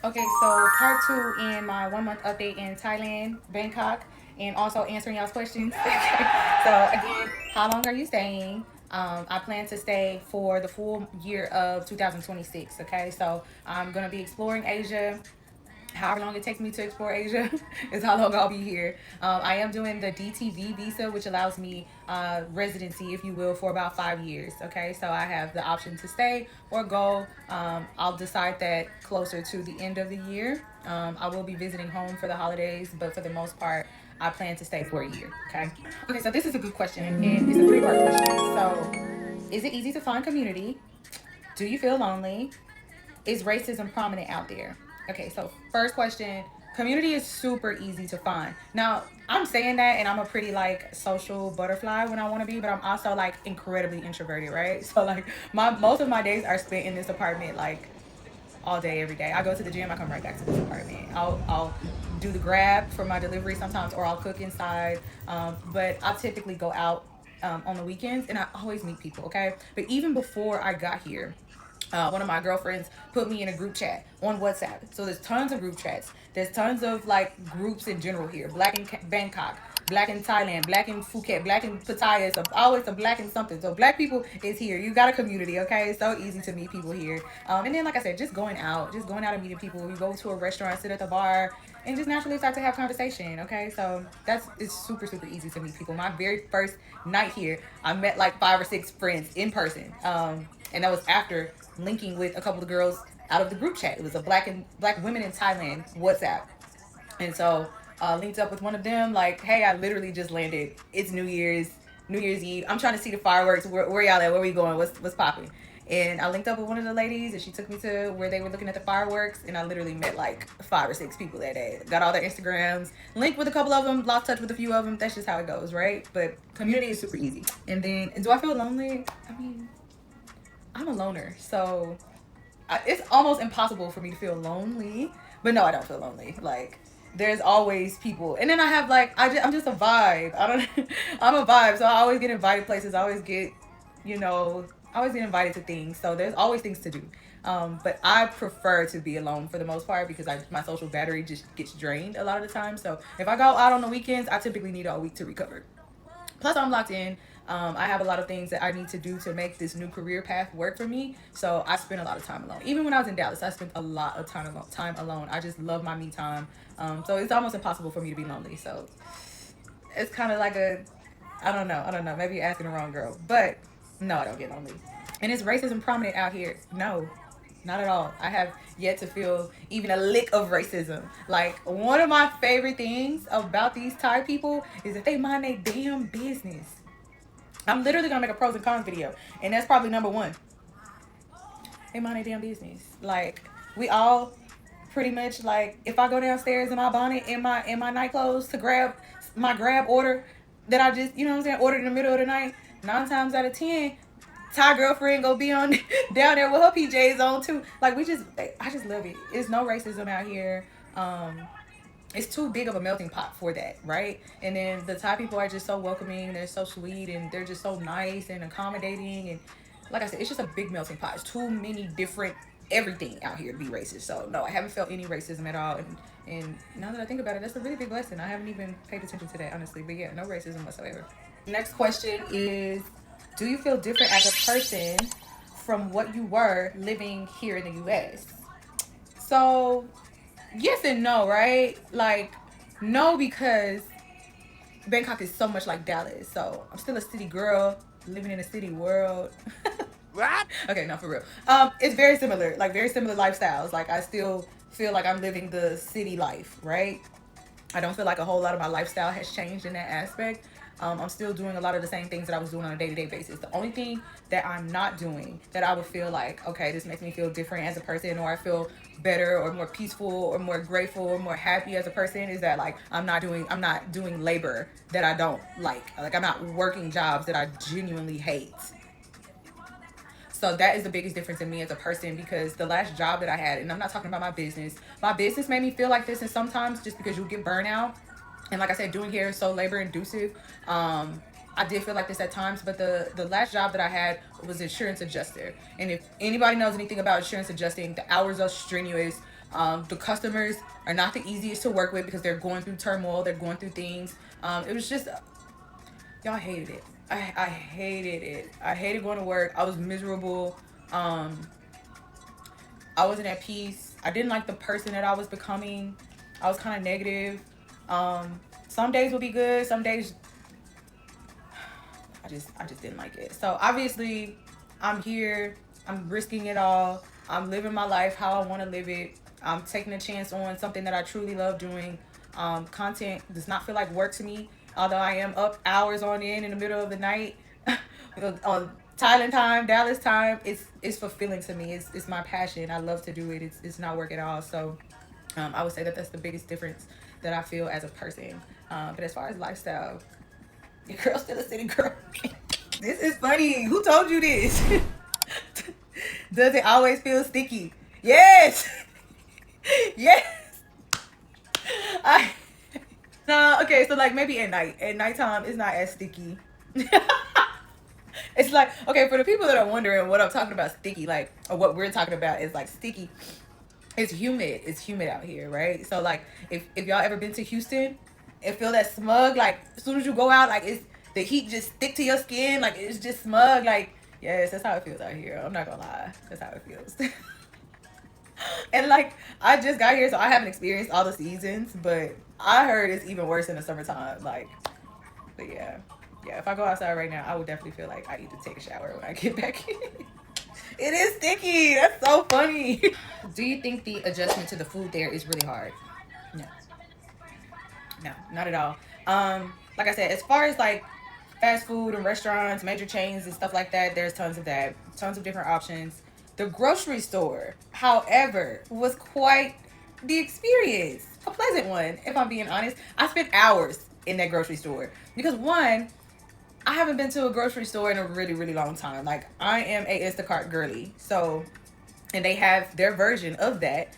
Okay, so part two in my 1 month update in Thailand, Bangkok, and also answering y'all's questions. So again, how long are you staying? I plan to stay for the full year of 2026. Okay, so I'm gonna be exploring Asia. However long it takes me to explore Asia is how long I'll be here. I am doing the DTV visa, which allows me residency, if you will, for about 5 years. Okay, so I have the option to stay or go. I'll decide that closer to the end of the year. I will be visiting home for the holidays, but for the most part, I plan to stay for a year. Okay. Okay, so this is a good question, and it's a three-part question. So, is it easy to find community? Do you feel lonely? Is racism prominent out there? Okay, so first question, community is super easy to find. Now, I'm saying that and I'm a pretty like social butterfly when I want to be, but I'm also like incredibly introverted, right? So like my most of my days are spent in this apartment like all day every day. I go to the gym, I come right back to this apartment. I'll do the grab for my delivery sometimes or I'll cook inside. But I typically go out on the weekends and I always meet people, okay? But even before I got here, one of my girlfriends put me in a group chat on WhatsApp. So there's tons of group chats. There's tons of like groups in general here. Black in Bangkok, Black in Thailand, Black in Phuket, Black in Pattaya. So always a Black in something. So Black people is here. You got a community, okay? It's so easy to meet people here. And then like I said, just going out and meeting people. You go to a restaurant, sit at the bar, and just naturally start to have conversation. Okay, so it's super easy to meet people. My very first night here, I met like 5 or 6 friends in person. And that was after linking with a couple of girls out of the group chat. It was a black women in Thailand WhatsApp, and so linked up with one of them. Like, hey, I literally just landed. It's New Year's Eve. I'm trying to see the fireworks. Where y'all at? Where we going? What's popping? And I linked up with one of the ladies, and she took me to where they were looking at the fireworks. And I literally met like 5 or 6 people that day. Got all their Instagrams, linked with a couple of them, lost touch with a few of them. That's just how it goes, right? But community is super easy. And then, do I feel lonely? I mean, I'm a loner, so it's almost impossible for me to feel lonely. But no, I don't feel lonely. Like there's always people, and then I have like I'm just a vibe. I don't. I'm a vibe, so I always get invited places. I always get, you know, I always get invited to things. So there's always things to do. But I prefer to be alone for the most part because my social battery just gets drained a lot of the time. So if I go out on the weekends, I typically need a week to recover. Plus, I'm locked in. I have a lot of things that I need to do to make this new career path work for me. So I spend a lot of time alone. Even when I was in Dallas, I spent a lot of time alone. I just love my me time. So it's almost impossible for me to be lonely. So it's kind of like I don't know. Maybe you're asking the wrong girl. But no, I don't get lonely. And is racism prominent out here? No, not at all. I have yet to feel even a lick of racism. Like, one of my favorite things about these Thai people is that they mind their damn business. I'm literally gonna make a pros and cons video, and that's probably number one. They mind their damn business. Like, we all pretty much, like, if I go downstairs in my bonnet in my night clothes to grab my grab order that I just, you know what I'm saying, ordered in the middle of the night, 9 times out of 10, Thai girlfriend go be on down there with her PJs on too. Like, I just love it. There's no racism out here. It's too big of a melting pot for that, right? And then the Thai people are just so welcoming. They're so sweet, and they're just so nice and accommodating. And like I said, it's just a big melting pot. It's too many different everything out here to be racist. So no, I haven't felt any racism at all. And now that I think about it, that's a really big lesson. I haven't even paid attention to that, honestly. But yeah, no racism whatsoever. Next question is, do you feel different as a person from what you were living here in the US? So, yes and no, right? Like, no, because Bangkok is so much like Dallas. So, I'm still a city girl living in a city world. What? Okay, no, for real. It's very similar, like very similar lifestyles. Like, I still feel like I'm living the city life, right? I don't feel like a whole lot of my lifestyle has changed in that aspect. I'm still doing a lot of the same things that I was doing on a day-to-day basis. The only thing that I'm not doing that I would feel like, okay, this makes me feel different as a person, or I feel better or more peaceful or more grateful or more happy as a person, is that like I'm not doing labor that I don't like. Like, I'm not working jobs that I genuinely hate. So that is the biggest difference in me as a person, because the last job that I had, and I'm not talking about my business made me feel like this, and sometimes just because you get burnout, and like I said, doing hair is so labor inducive. I did feel like this at times, but the last job that I had was insurance adjuster. And if anybody knows anything about insurance adjusting, the hours are strenuous. The customers are not the easiest to work with because they're going through turmoil, they're going through things. It was just, y'all hated it. I hated it. I hated going to work. I was miserable. Um, I wasn't at peace. I didn't like the person that I was becoming. I was kind of negative. Some days would be good. Some days I just didn't like it. So obviously, I'm here. I'm risking it all. I'm living my life how I want to live it. I'm taking a chance on something that I truly love doing. Content does not feel like work to me, although I am up hours on end in the middle of the night on Thailand time, Dallas time. It's fulfilling to me. It's my passion. I love to do it. It's not work at all. So I would say that that's the biggest difference that I feel as a person. But as far as lifestyle, your girl's still a city girl. This is funny. Who told you this? Does it always feel sticky? Yes. Yes. I no, okay, so like maybe at night. At nighttime it's not as sticky. It's like, okay, for the people that are wondering what I'm talking about sticky, like, or what we're talking about is like sticky. It's humid. It's humid out here, right? So like if y'all ever been to Houston and feel that smug, like as soon as you go out, like it's the heat just stick to your skin, like it's just smug, like yes, that's how it feels out here. I'm not gonna lie. That's how it feels. And like I just got here, so I haven't experienced all the seasons, but I heard it's even worse in the summertime. Like, but yeah. Yeah, if I go outside right now, I would definitely feel like I need to take a shower when I get back in. It is sticky. That's so funny. Do you think the adjustment to the food there is really hard? No. No, not at all. Like I said, as far as like fast food and restaurants, major chains and stuff like that, there's tons of that. Tons of different options. The grocery store, however, was quite the experience. A pleasant one, if I'm being honest. I spent hours in that grocery store because one, I haven't been to a grocery store in a really, really long time. Like I am a Instacart girly, so and they have their version of that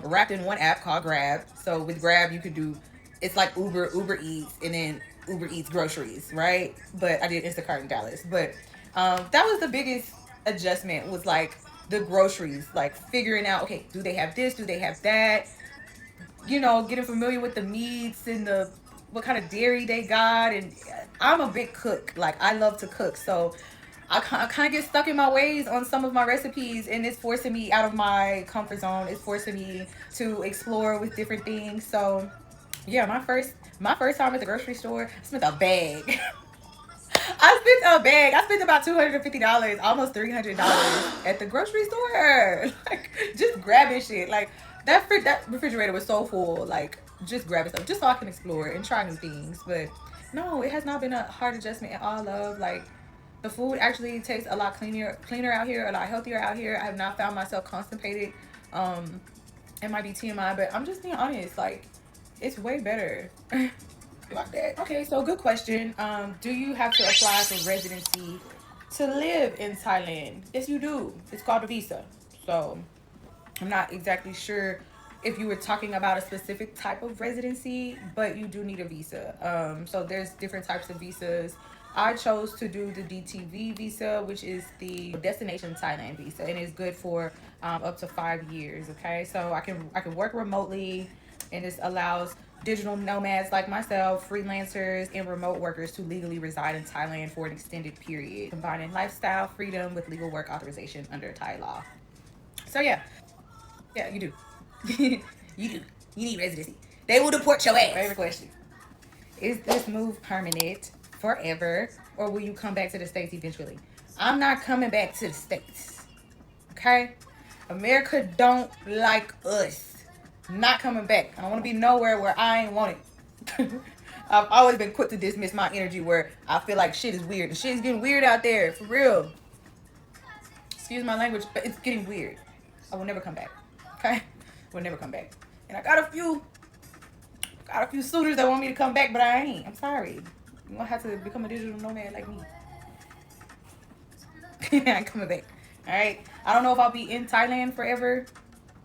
wrapped in one app called Grab. So with Grab, you could do it's like Uber Eats, and then Uber Eats groceries, right? But I did Instacart in Dallas, but that was the biggest adjustment was like the groceries, like figuring out okay, do they have this, do they have that, getting familiar with the meats and the what kind of dairy they got. And I'm a big cook. Like I love to cook, so I kind of get stuck in my ways on some of my recipes, and it's forcing me out of my comfort zone. It's forcing me to explore with different things. So yeah, my first time at the grocery store, I spent a bag. I spent about $250, almost $300 at the grocery store. Like just grabbing shit. Like that refrigerator was so full. Like just grabbing stuff, just so I can explore and try new things. But no, it has not been a hard adjustment at all. Love like the food actually tastes a lot cleaner out here, a lot healthier out here. I have not found myself constipated. It might be TMI, but I'm just being honest. Like it's way better. Like that. Okay, so good question. Do you have to apply for residency to live in Thailand? Yes, you do. It's called a visa. So I'm not exactly sure if you were talking about a specific type of residency, but you do need a visa. So there's different types of visas. I chose to do the DTV visa, which is the Destination Thailand visa, and it's good for up to 5 years. Okay, so I can work remotely, and this allows digital nomads like myself, freelancers, and remote workers to legally reside in Thailand for an extended period, combining lifestyle freedom with legal work authorization under Thai law. So yeah, you do. You do. You need residency. They will deport your ass. Favorite question. Is this move permanent forever, or will you come back to the States eventually? I'm not coming back to the States. Okay? America don't like us. Not coming back. I don't want to be nowhere where I ain't want it. I've always been quick to dismiss my energy where I feel like shit is weird. And shit is getting weird out there, for real. Excuse my language, but it's getting weird. I will never come back. Okay? Will never come back. And I got a few suitors that want me to come back, but I ain't. I'm sorry. You gonna have to become a digital nomad like me. I ain't coming back. Alright? I don't know if I'll be in Thailand forever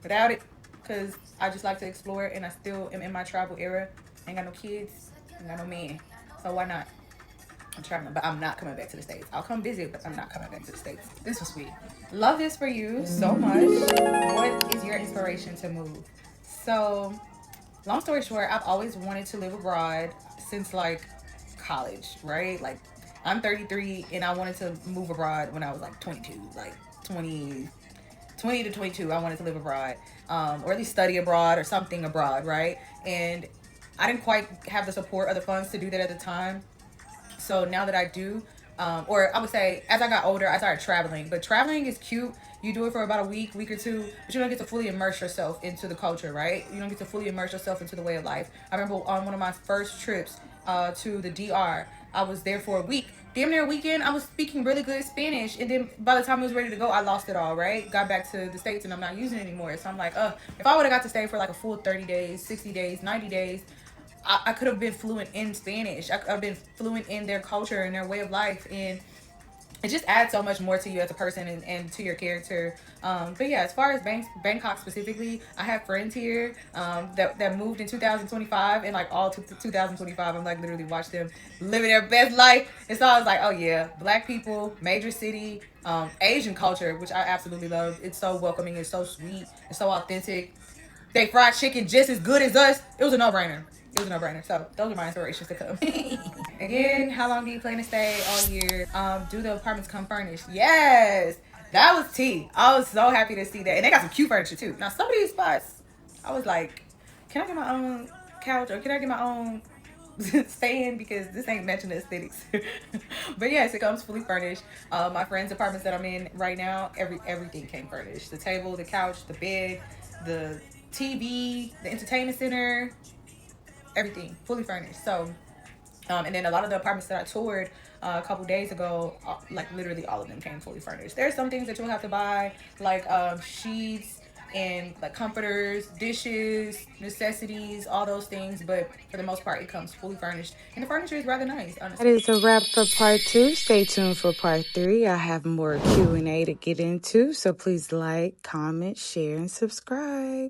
without it, because I just like to explore, and I still am in my travel era. Ain't got no kids, ain't got no man. So why not? I'm traveling, but I'm not coming back to the States. I'll come visit, but I'm not coming back to the States. This was sweet. Love this for you so much. What is your inspiration to move? So, long story short, I've always wanted to live abroad since like college, right? Like, I'm 33 and I wanted to move abroad when I was like 22, like 20 to 22. I wanted to live abroad, or at least study abroad or something abroad, right? And I didn't quite have the support or the funds to do that at the time. So now that I do, or I would say as I got older, I started traveling. But traveling is cute. You do it for about a week or two, but you don't get to fully immerse yourself into the culture, right? You don't get to fully immerse yourself into the way of life. I remember on one of my first trips to the DR, I was there for a week. Damn near a weekend, I was speaking really good Spanish. And then by the time I was ready to go, I lost it all, right? Got back to the States and I'm not using it anymore. So I'm like, if I would have got to stay for like a full 30 days, 60 days, 90 days, I could have been fluent in Spanish. I could have been fluent in their culture and their way of life. And it just adds so much more to you as a person and to your character. But yeah, as far as Bangkok specifically, I have friends here that moved in 2025 and like all 2025. I'm like literally watched them living their best life. And so I was like, oh yeah, black people, major city, Asian culture, which I absolutely love. It's so welcoming. It's so sweet. It's so authentic. They fried chicken just as good as us. It was a no-brainer. It was a no-brainer. So those are my inspirations to come. Again, how long do you plan to stay all year? Do the apartments come furnished? Yes. That was tea. I was so happy to see that. And they got some cute furniture too. Now some of these spots, I was like, can I get my own couch or can I get my own stand because this ain't matching the aesthetics. But yes, it comes fully furnished. My friend's apartments that I'm in right now, everything came furnished. The table, the couch, the bed, the TV, the entertainment center, everything fully furnished. So, and then a lot of the apartments that I toured a couple days ago, like literally all of them came fully furnished. There's some things that you'll have to buy, like sheets and like comforters, dishes, necessities, all those things. But for the most part, it comes fully furnished, and the furniture is rather nice. Honestly. That is a wrap for part 2. Stay tuned for part 3. I have more Q&A to get into, so please like, comment, share, and subscribe.